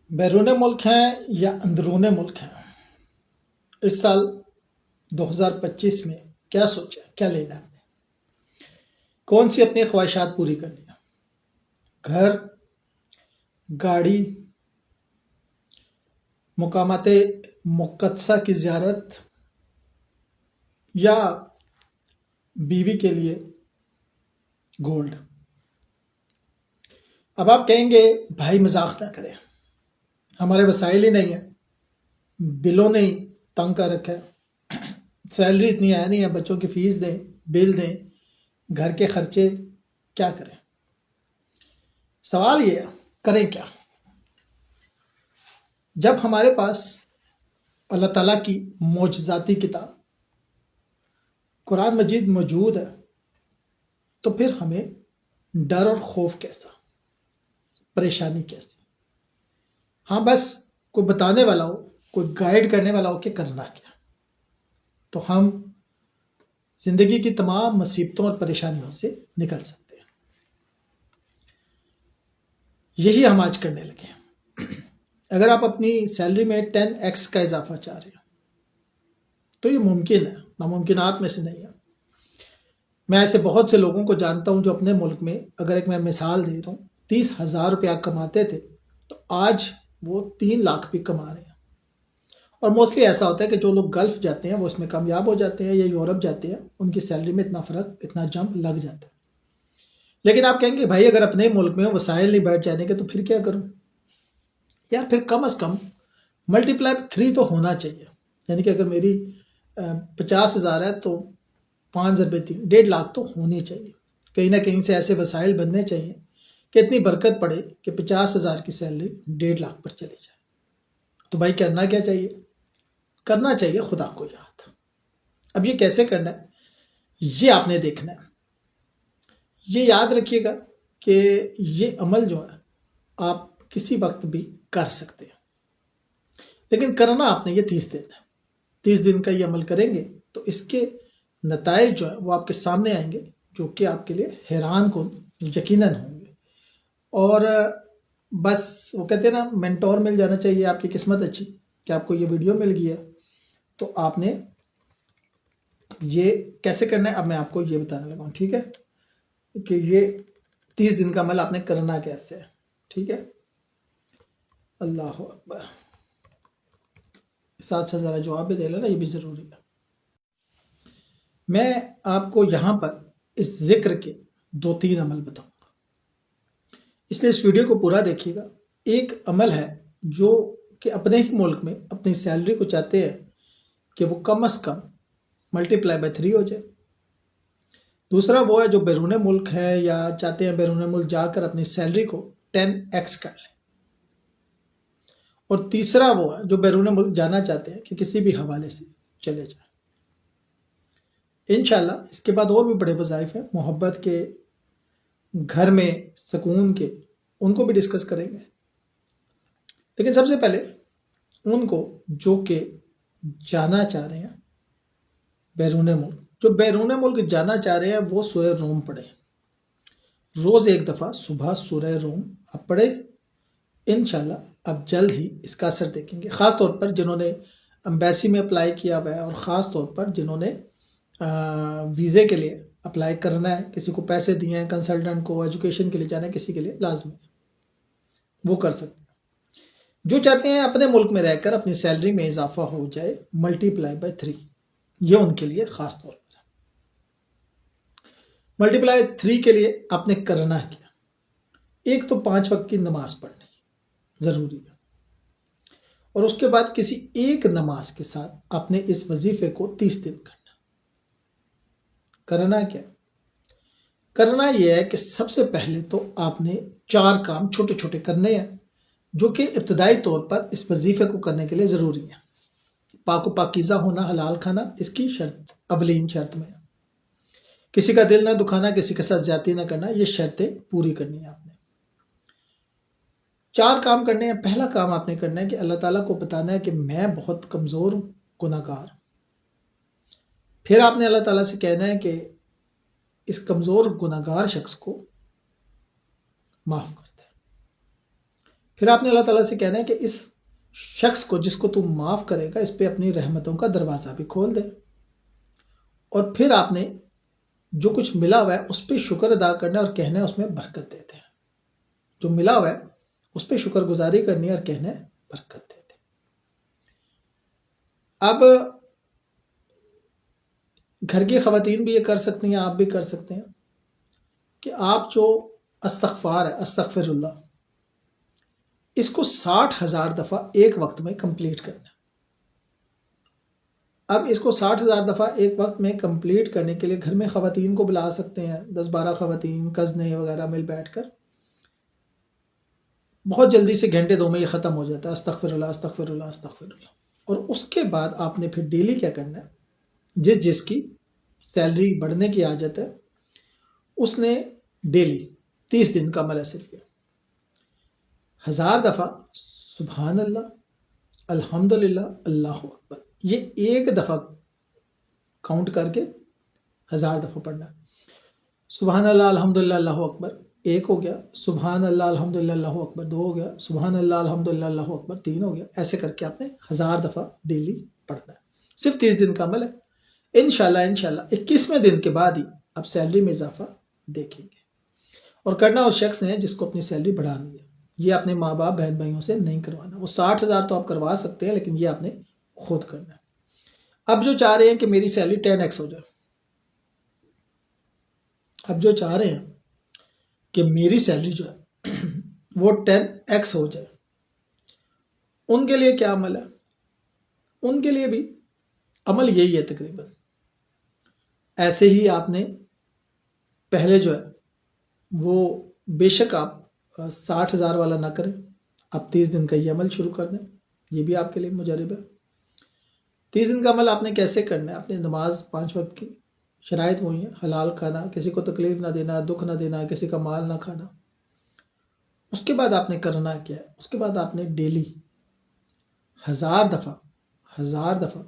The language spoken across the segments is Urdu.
بیرون ملک ہیں یا اندرون ملک ہیں، اس سال 2025 میں کیا سوچا، کیا لینا ہے، کون سی اپنی خواہشات پوری کرنی ہے؟ گھر، گاڑی، مقامات مقدسہ کی زیارت، یا بیوی کے لیے گولڈ؟ اب آپ کہیں گے بھائی مذاق نہ کریں، ہمارے وسائل ہی نہیں ہیں، بلوں نے ہی تنگ کر رکھا ہے، سیلری اتنی آیا نہیں ہے، بچوں کی فیس دیں، بل دیں، گھر کے خرچے، کیا کریں؟ سوال یہ ہے کریں کیا؟ جب ہمارے پاس اللہ تعالیٰ کی معجزاتی کتاب قرآن مجید موجود ہے تو پھر ہمیں ڈر اور خوف کیسا، پریشانی کیسی؟ ہاں بس کوئی بتانے والا ہو، کوئی گائیڈ کرنے والا ہو کہ کرنا کیا، تو ہم زندگی کی تمام مصیبتوں اور پریشانیوں سے نکل سکتے ہیں۔ یہی ہم آج کرنے لگے ہیں۔ اگر آپ اپنی سیلری میں 10x کا اضافہ چاہ رہے ہیں تو یہ ممکن ہے، ناممکنات میں سے نہیں ہے۔ میں ایسے بہت سے لوگوں کو جانتا ہوں جو اپنے ملک میں، اگر ایک میں مثال دے رہا ہوں، 30,000 روپیہ کماتے تھے تو آج وہ 3 لاکھ بھی کما رہے ہیں۔ اور موسٹلی ایسا ہوتا ہے کہ جو لوگ گلف جاتے ہیں وہ اس میں کامیاب ہو جاتے ہیں، یا یورپ جاتے ہیں، ان کی سیلری میں اتنا فرق، اتنا جمپ لگ جاتا ہے۔ لیکن آپ کہیں گے بھائی اگر اپنے ملک میں وسائل نہیں بیٹھ جانے کے تو پھر کیا کروں؟ یار پھر کم از کم ملٹیپلائی 3 تو ہونا چاہیے، یعنی کہ اگر میری 50,000 ہے تو 5 ضربے 3، 1.5 لاکھ تو ہونی چاہیے۔ کہیں نہ کہیں سے ایسے وسائل بننے چاہیے کہ اتنی برکت پڑے کہ 50,000 کی سیلری 1.5 لاکھ پر چلی جائے۔ تو بھائی کرنا کیا چاہیے؟ کرنا چاہیے خدا کو یاد۔ اب یہ کیسے کرنا ہے یہ آپ نے دیکھنا ہے۔ یہ یاد رکھیے گا کہ یہ عمل جو ہے آپ کسی وقت بھی کر سکتے ہیں، لیکن کرنا آپ نے یہ 30 دن ہے۔ 30 دن کا یہ عمل کریں گے تو اس کے نتائج جو ہیں وہ آپ کے سامنے آئیں گے، جو کہ آپ کے لیے حیران کن یقیناً ہوں گے۔ اور بس وہ کہتے ہیں نا، مینٹور مل جانا چاہیے، آپ کی قسمت اچھی کہ آپ کو یہ ویڈیو مل گیا۔ تو آپ نے یہ کیسے کرنا ہے اب میں آپ کو یہ بتانے لگا ہوں، ٹھیک ہے؟ کہ یہ 30 دن کا عمل آپ نے کرنا کیسے ہے، ٹھیک ہے؟ اللہ اکبر۔ ساتھ سے ذرا جواب بھی دے لینا، یہ بھی ضروری ہے۔ میں آپ کو یہاں پر اس ذکر کے 2-3 عمل بتاؤں گا، اس لیے اس ویڈیو کو پورا دیکھیے گا۔ ایک عمل ہے جو کہ اپنے ہی ملک میں اپنی سیلری کو چاہتے ہیں کہ وہ کم از کم ملٹیپلائی بائی 3 ہو جائے۔ دوسرا وہ ہے جو بیرون ملک ہے یا چاہتے ہیں بیرون ملک جا کر اپنی سیلری کو 10x کر لیں۔ اور تیسرا وہ ہے جو بیرون ملک جانا چاہتے ہیں کہ کسی بھی حوالے سے چلے جائیں۔ انشاءاللہ اس کے بعد اور بھی بڑے وظائف ہیں، محبت کے، گھر میں سکون کے، ان کو بھی ڈسکس کریں گے۔ لیکن سب سے پہلے ان کو جو کہ جانا چاہ رہے ہیں بیرون ملک، جو بیرون ملک جانا چاہ رہے ہیں وہ سورہ روم پڑھیں۔ روز ایک دفعہ صبح سورہ روم آپ پڑھیں، انشاءاللہ اب جلد ہی اس کا اثر دیکھیں گے۔ خاص طور پر جنہوں نے امبیسی میں اپلائی کیا ہوا ہے، اور خاص طور پر جنہوں نے ویزے کے لیے اپلائی کرنا ہے، کسی کو پیسے دیے ہیں، کنسلٹنٹ کو ایجوکیشن کے لیے جانا ہے، کسی کے لیے لازمی وہ کر سکتے ہیں۔ جو چاہتے ہیں اپنے ملک میں رہ کر اپنی سیلری میں اضافہ ہو جائے ملٹیپلائی بائی 3، یہ ان کے لیے خاص طور پر ہے۔ ملٹیپلائی 3 کے لیے آپ نے کرنا کیا؟ ایک تو 5 وقت کی نماز پڑھنی ضروری ہے، اور اس کے بعد کسی ایک نماز کے ساتھ آپ نے اس وظیفے کو 30 دن کرنا۔ کرنا کیا؟ کرنا یہ ہے کہ سب سے پہلے تو آپ نے 4 کام چھوٹے چھوٹے کرنے ہیں جو کہ ابتدائی طور پر اس وظیفے کو کرنے کے لیے ضروری ہے۔ پاک و پاکیزہ ہونا، حلال کھانا، اس کی شرط اولین شرط میں ہے۔ کسی کا دل نہ دکھانا، کسی کے ساتھ زیادتی نہ کرنا، یہ شرطیں پوری کرنی ہے آپ نے۔ 4 کام کرنے ہیں۔ پہلا کام آپ نے کرنا ہے کہ اللہ تعالیٰ کو بتانا ہے کہ میں بہت کمزور ہوں، گناہگار ہوں۔ پھر آپ نے اللہ تعالیٰ سے کہنا ہے کہ اس کمزور گناہگار شخص کو معاف کر دے۔ پھر آپ نے اللہ تعالیٰ سے کہنا ہے کہ اس شخص کو جس کو تو معاف کرے گا اس پہ اپنی رحمتوں کا دروازہ بھی کھول دے، اور پھر آپ نے جو کچھ ملا ہوا ہے اس پہ شکر ادا کرنا اور کہنا ہے اس میں برکت دیتے ہیں. جو ملا ہوا ہے اس پہ شکر گزاری کرنی ہے اور کہنا ہے برکت دیتے. اب گھر کی خواتین بھی یہ کر سکتی ہیں، آپ بھی کر سکتے ہیں کہ آپ جو استغفار ہے، استغفر اللہ، اس کو 60,000 دفعہ ایک وقت میں کمپلیٹ کرنا ہے. اب اس کو 60,000 دفعہ ایک وقت میں کمپلیٹ کرنے کے لیے گھر میں خواتین کو بلا سکتے ہیں، 10-12 خواتین کزنیں وغیرہ مل بیٹھ کر. بہت جلدی سے گھنٹے دو میں یہ ختم ہو جاتا ہے، استغفر اللہ استغفر اللہ استغفر اللہ. اور اس کے بعد آپ نے پھر ڈیلی کیا کرنا ہے، جس کی سیلری بڑھنے کی عادت ہے اس نے ڈیلی 30 دن کا عمل ہے صرف 1000 دفعہ سبحان اللہ الحمدللہ اللہ اکبر، یہ ایک دفعہ کاؤنٹ کر کے 1000 دفعہ پڑھنا ہے. سبحان اللہ الحمدللہ اللہ اکبر ایک ہو گیا، سبحان اللہ الحمدللہ اللہ اکبر دو ہو گیا، سبحان اللہ الحمدللہ اللہ اکبر تین ہو گیا. ایسے کر کے آپ نے 1000 دفعہ ڈیلی پڑھنا ہے. صرف 30 دن کا عمل ہے. انشاءاللہ 21ویں دن کے بعد ہی آپ سیلری میں اضافہ دیکھیں گے. اور کرنا اس شخص نے جس کو اپنی سیلری بڑھانی ہے، یہ اپنے ماں باپ بہن بھائیوں سے نہیں کروانا. وہ 60,000 تو آپ کروا سکتے ہیں لیکن یہ آپ نے خود کرنا ہے. اب جو چاہ رہے ہیں کہ میری سیلری 10x ہو جائے، اب جو چاہ رہے ہیں کہ میری سیلری جو ہے وہ 10x ہو جائے، ان کے لیے کیا عمل ہے؟ ان کے لیے بھی عمل یہی ہے تقریباً. ایسے ہی آپ نے پہلے جو ہے وہ بے شک آپ 60,000 والا نہ کریں، آپ 30 دن کا یہ عمل شروع کر دیں. یہ بھی آپ کے لیے مجرب ہے. 30 دن کا عمل آپ نے کیسے کرنا ہے؟ اپنی نماز 5 وقت کی شرائط وہی ہیں، حلال کھانا، کسی کو تکلیف نہ دینا، دکھ نہ دینا، کسی کا مال نہ کھانا. اس کے بعد آپ نے کرنا کیا ہے؟ اس کے بعد آپ نے ڈیلی 1000 دفعہ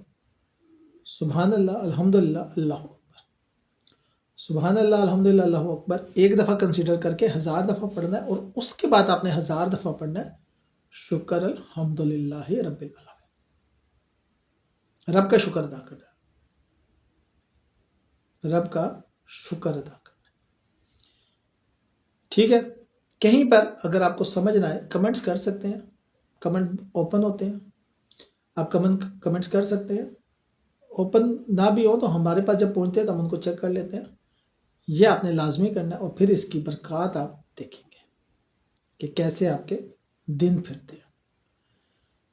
سبحان اللہ الحمدللہ اللہ اکبر، سبحان اللہ الحمدللہ اللہ اکبر ایک دفعہ کنسیڈر کر کے 1000 دفعہ پڑھنا ہے. اور اس کے بعد آپ نے 1000 دفعہ پڑھنا ہے شکر الحمدللہ رب العالمین، رب کا شکر ادا کرنا ہے، رب کا شکر ادا کرنا ہے. ٹھیک ہے؟ کہیں پر اگر آپ کو سمجھ نہ آئے کمنٹس کر سکتے ہیں، کمنٹ اوپن ہوتے ہیں، آپ کمنٹس کر سکتے ہیں. اوپن نہ بھی ہو تو ہمارے پاس جب پہنچتے ہیں تو ہم ان کو چیک کر لیتے ہیں. یہ آپ نے لازمی کرنا ہے اور پھر اس کی برکات آپ دیکھیں گے کہ کیسے آپ کے دن پھرتے ہیں.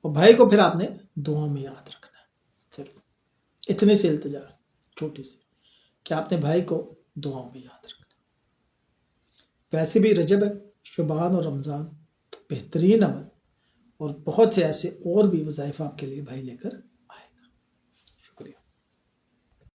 اور بھائی کو پھر آپ نے دعاؤں میں یاد رکھنا ہے. صرف اتنی سی التجا چھوٹی سی کہ آپ نے بھائی کو دعاؤں میں یاد رکھنا ہے. ویسے بھی رجب ہے، شعبان اور رمضان تو بہترین عمل اور بہت سے ایسے اور بھی وظائف آپ کے لیے بھائی لے کر